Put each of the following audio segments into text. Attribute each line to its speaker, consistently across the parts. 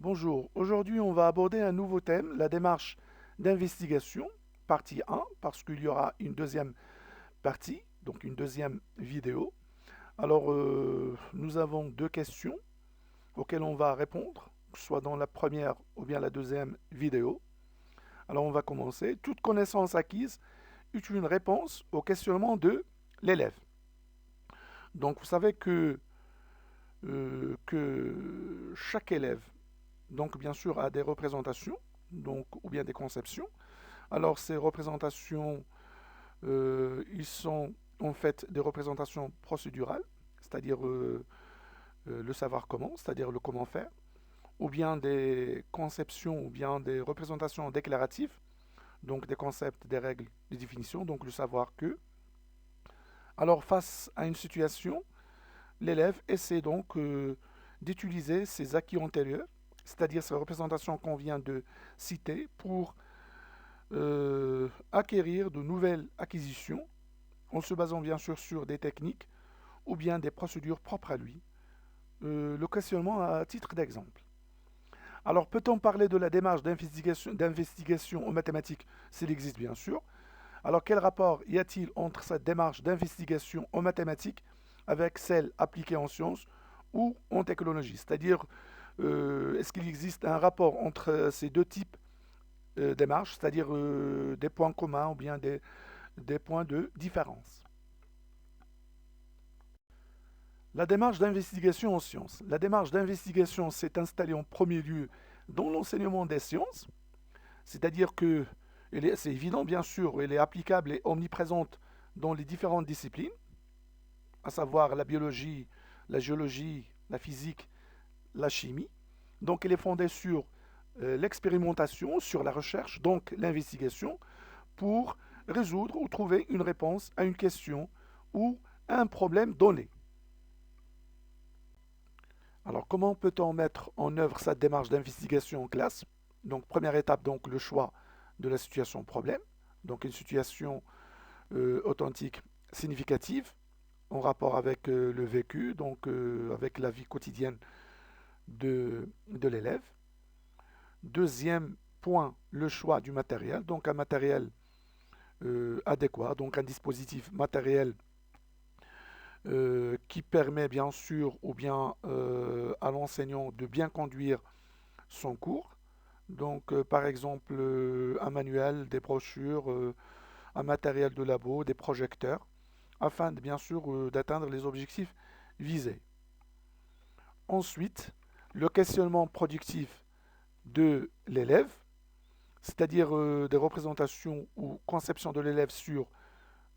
Speaker 1: Bonjour, aujourd'hui on va aborder un nouveau thème, la démarche d'investigation, partie 1, parce qu'il y aura une deuxième partie, donc une deuxième vidéo. Alors nous avons deux questions auxquelles on va répondre, soit dans la première ou bien la deuxième vidéo. Alors on va commencer. Toute connaissance acquise est une réponse au questionnement de l'élève. Donc vous savez que chaque élève donc bien sûr à des représentations, donc, ou bien des conceptions. Alors ces représentations, ils sont en fait des représentations procédurales, c'est-à-dire le savoir comment, c'est-à-dire le comment faire, ou bien des conceptions, ou bien des représentations déclaratives, donc des concepts, des règles, des définitions, donc le savoir que. Alors face à une situation, l'élève essaie donc d'utiliser ses acquis antérieurs, c'est-à-dire ces représentations qu'on vient de citer, pour acquérir de nouvelles acquisitions en se basant bien sûr sur des techniques ou bien des procédures propres à lui. Le questionnement à titre d'exemple. Alors peut-on parler de la démarche d'investigation en mathématiques s'il existe bien sûr? Alors quel rapport y a-t-il entre cette démarche d'investigation en mathématiques avec celle appliquée en sciences ou en technologie? C'est-à-dire, est-ce qu'il existe un rapport entre ces deux types démarches, c'est-à-dire des points communs ou bien des points de différence? La démarche d'investigation en sciences. La démarche d'investigation s'est installée en premier lieu dans l'enseignement des sciences, c'est-à-dire que c'est évident bien sûr, elle est applicable et omniprésente dans les différentes disciplines, à savoir la biologie, la géologie, la physique, la chimie. Donc elle est fondée sur l'expérimentation, sur la recherche, donc l'investigation, pour résoudre ou trouver une réponse à une question ou à un problème donné. Alors comment peut-on mettre en œuvre cette démarche d'investigation en classe? Donc première étape, donc le choix de la situation problème, donc une situation authentique significative en rapport avec le vécu, donc avec la vie quotidienne de l'élève. Deuxième point, le choix du matériel, donc un matériel adéquat, donc un dispositif matériel qui permet bien sûr ou bien à l'enseignant de bien conduire son cours. Donc par exemple un manuel, des brochures, un matériel de labo, des projecteurs, afin de, bien sûr d'atteindre les objectifs visés. Ensuite, le questionnement productif de l'élève, c'est-à-dire des représentations ou conceptions de l'élève sur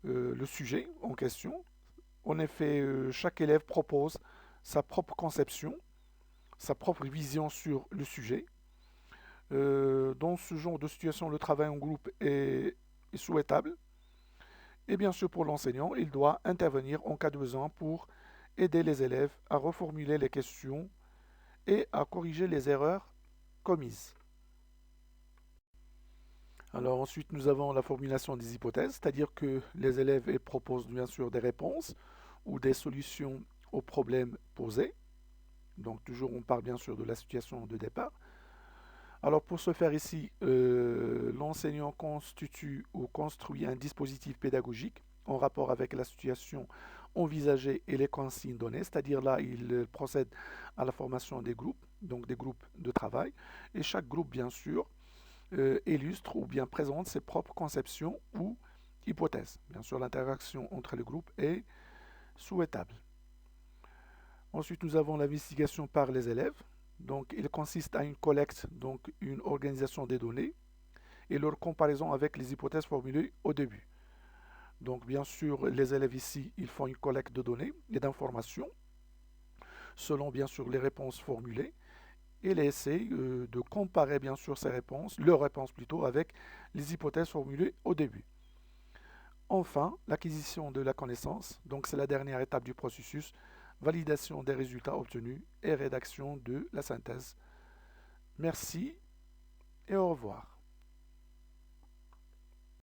Speaker 1: le sujet en question. En effet, chaque élève propose sa propre conception, sa propre vision sur le sujet. Dans ce genre de situation, le travail en groupe est souhaitable. Et bien sûr, pour l'enseignant, il doit intervenir en cas de besoin pour aider les élèves à reformuler les questions et à corriger les erreurs commises. Alors ensuite, nous avons la formulation des hypothèses, c'est-à-dire que les élèves proposent bien sûr des réponses ou des solutions aux problèmes posés. Donc toujours, on parle bien sûr de la situation de départ. Alors pour ce faire ici, l'enseignant constitue ou construit un dispositif pédagogique en rapport avec la situation envisagée et les consignes données, c'est-à-dire là, il procède à la formation des groupes, donc des groupes de travail, et chaque groupe, bien sûr, illustre ou bien présente ses propres conceptions ou hypothèses. Bien sûr, l'interaction entre les groupes est souhaitable. Ensuite, nous avons l'investigation par les élèves. Donc, il consiste à une collecte, donc une organisation des données et leur comparaison avec les hypothèses formulées au début. Donc, bien sûr, les élèves ici, ils font une collecte de données et d'informations selon, bien sûr, les réponses formulées et ils essaient de comparer, bien sûr, ces réponses, leurs réponses plutôt, avec les hypothèses formulées au début. Enfin, l'acquisition de la connaissance, donc c'est la dernière étape du processus, validation des résultats obtenus et rédaction de la synthèse. Merci et au revoir.